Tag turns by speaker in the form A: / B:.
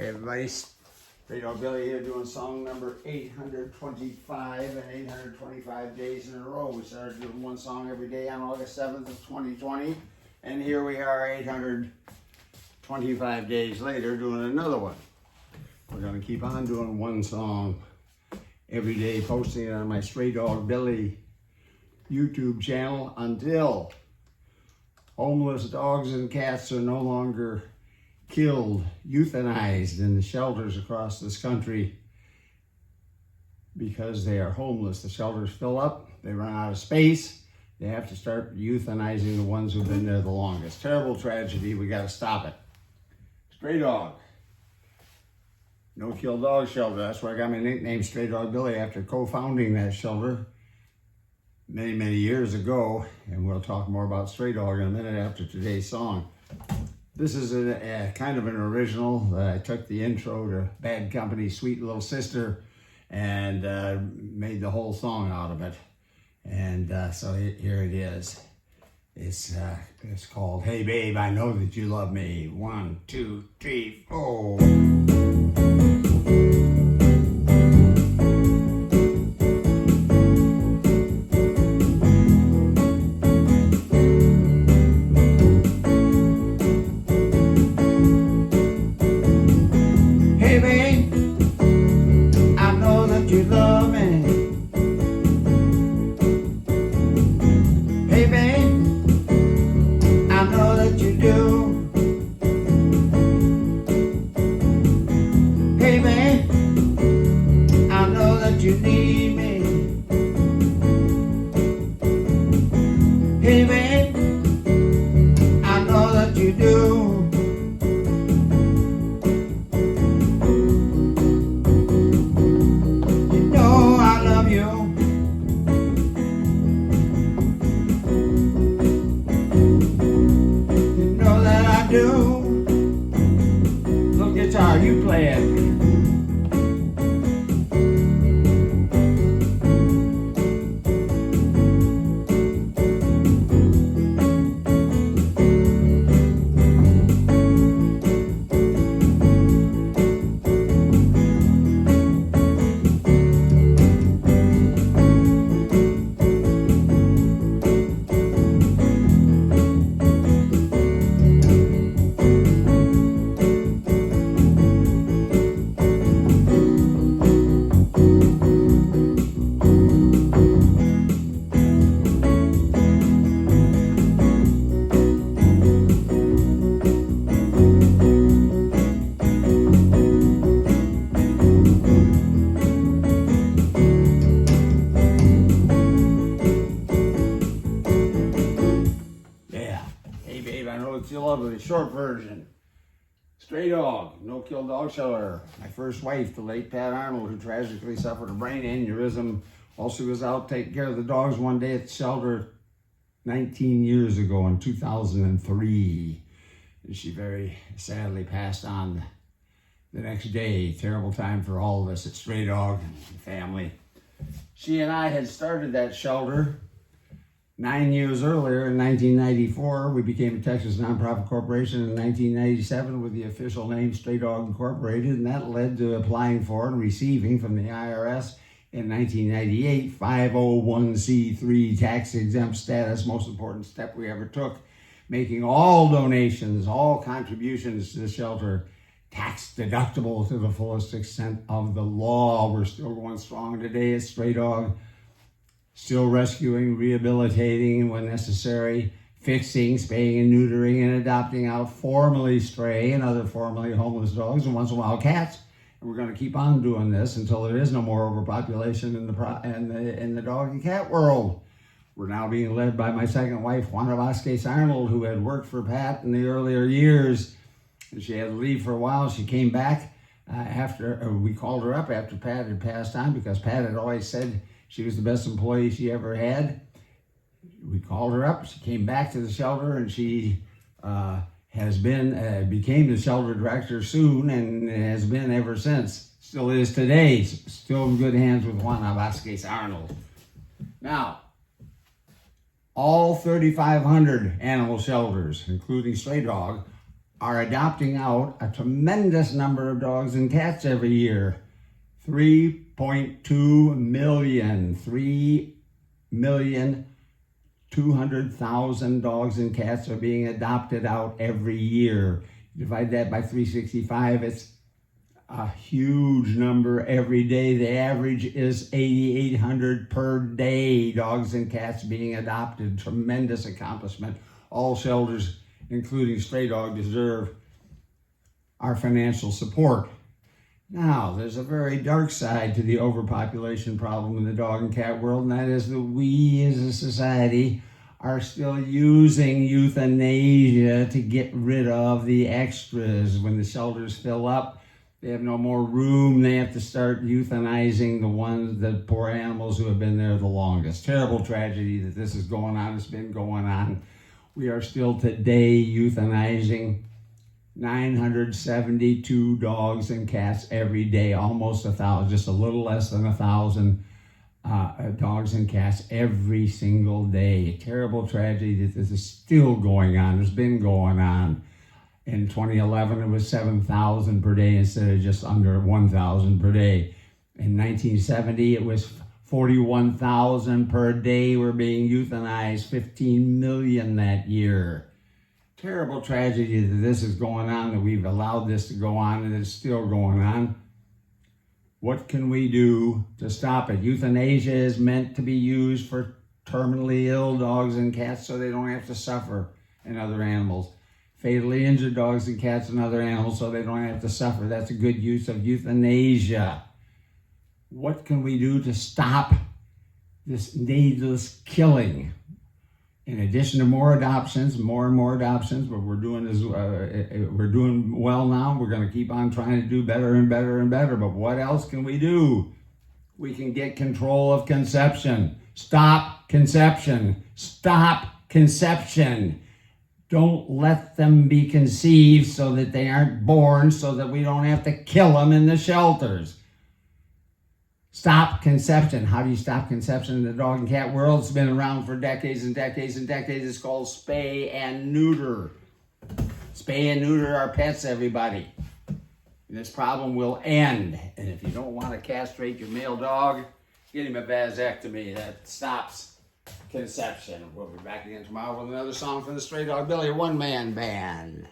A: Hey everybody, Straydog Billy here doing song number 825 and 825 days in a row. We started doing one song every day on August 7th of 2020, and here we are 825 days later doing another one. We're going to keep on doing one song every day, posting it on my Straydog Billy YouTube channel until homeless dogs and cats are no longer killed, euthanized in the shelters across this country because they are homeless. The shelters fill up, they run out of space, they have to start euthanizing the ones who've been there the longest. Terrible tragedy, we gotta stop it. Straydog, no-kill dog shelter. That's where I got my nickname Straydog Billy, after co-founding that shelter many years ago, and we'll talk more about Straydog in a minute after today's song. This is a kind of an original. I took the intro to Bad Company's Sweet Little Sister and made the whole song out of it. And so here it is. It's called Hey Babe, I Know That You Love Me. 1, 2, 3, 4. Hey babe, I know that you love me. Hey babe, I know that you do. Hey babe, I know that you need me. Hey babe, I know that you do. Little guitar, you play it. You love it. Short version. Straydog, no-kill dog shelter. My first wife, the late Pat Arnold, who tragically suffered a brain aneurysm while she was out taking care of the dogs one day at the shelter 19 years ago in 2003. And she very sadly passed on the next day. Terrible time for all of us at Straydog and the family. She and I had started that shelter 9 years earlier, in 1994, we became a Texas nonprofit corporation in 1997 with the official name Straydog Incorporated, and that led to applying for and receiving from the IRS in 1998 501c3 tax-exempt status, most important step we ever took, making all donations, all contributions to the shelter tax deductible to the fullest extent of the law. We're still going strong today at Straydog. Still rescuing, rehabilitating when necessary, fixing, spaying and neutering, and adopting out formerly stray and other formerly homeless dogs, and once in a while cats. And we're going to keep on doing this until there is no more overpopulation in the dog and cat world. We're now being led by my second wife, Juana Vasquez Arnold, who had worked for Pat in the earlier years. And she had to leave for a while. She came back we called her up after Pat had passed on, because Pat had always said she was the best employee she ever had. We called her up. She came back to the shelter, and she became the shelter director soon, and has been ever since. Still is today. Still in good hands with Juana Vasquez Arnold. Now, all 3,500 animal shelters, including Straydog, are adopting out a tremendous number of dogs and cats every year. 3.2 million, 3,200,000 dogs and cats are being adopted out every year. Divide that by 365, it's a huge number every day. The average is 8,800 per day, dogs and cats being adopted. Tremendous accomplishment. All shelters, including Straydog, deserve our financial support. Now, there's a very dark side to the overpopulation problem in the dog and cat world, and that is that we as a society are still using euthanasia to get rid of the extras. When the shelters fill up, they have no more room. They have to start euthanizing the poor animals who have been there the longest. Terrible tragedy that this is going on. It's been going on. We are still today euthanizing 972 dogs and cats every day, almost 1,000, just a little less than 1,000 dogs and cats every single day. A terrible tragedy that this is still going on. It's been going on. In 2011, it was 7,000 per day instead of just under 1,000 per day. In 1970, it was 41,000 per day were being euthanized, 15 million that year. Terrible tragedy that this is going on, that we've allowed this to go on and it's still going on. What can we do to stop it? Euthanasia is meant to be used for terminally ill dogs and cats so they don't have to suffer, and other animals. Fatally injured dogs and cats and other animals so they don't have to suffer. That's a good use of euthanasia. What can we do to stop this needless killing? In addition to more adoptions, more and more adoptions, but we're doing well now. We're going to keep on trying to do better and better and better. But what else can we do? We can get control of conception. Stop conception. Stop conception. Don't let them be conceived so that they aren't born, so that we don't have to kill them in the shelters. Stop conception. How do you stop conception in the dog and cat world? It's been around for decades and decades and decades. It's called spay and neuter. Spay and neuter our pets, everybody. This problem will end. And if you don't want to castrate your male dog, get him a vasectomy. That stops conception. We'll be back again tomorrow with another song from the Straydog Billy, one-man band.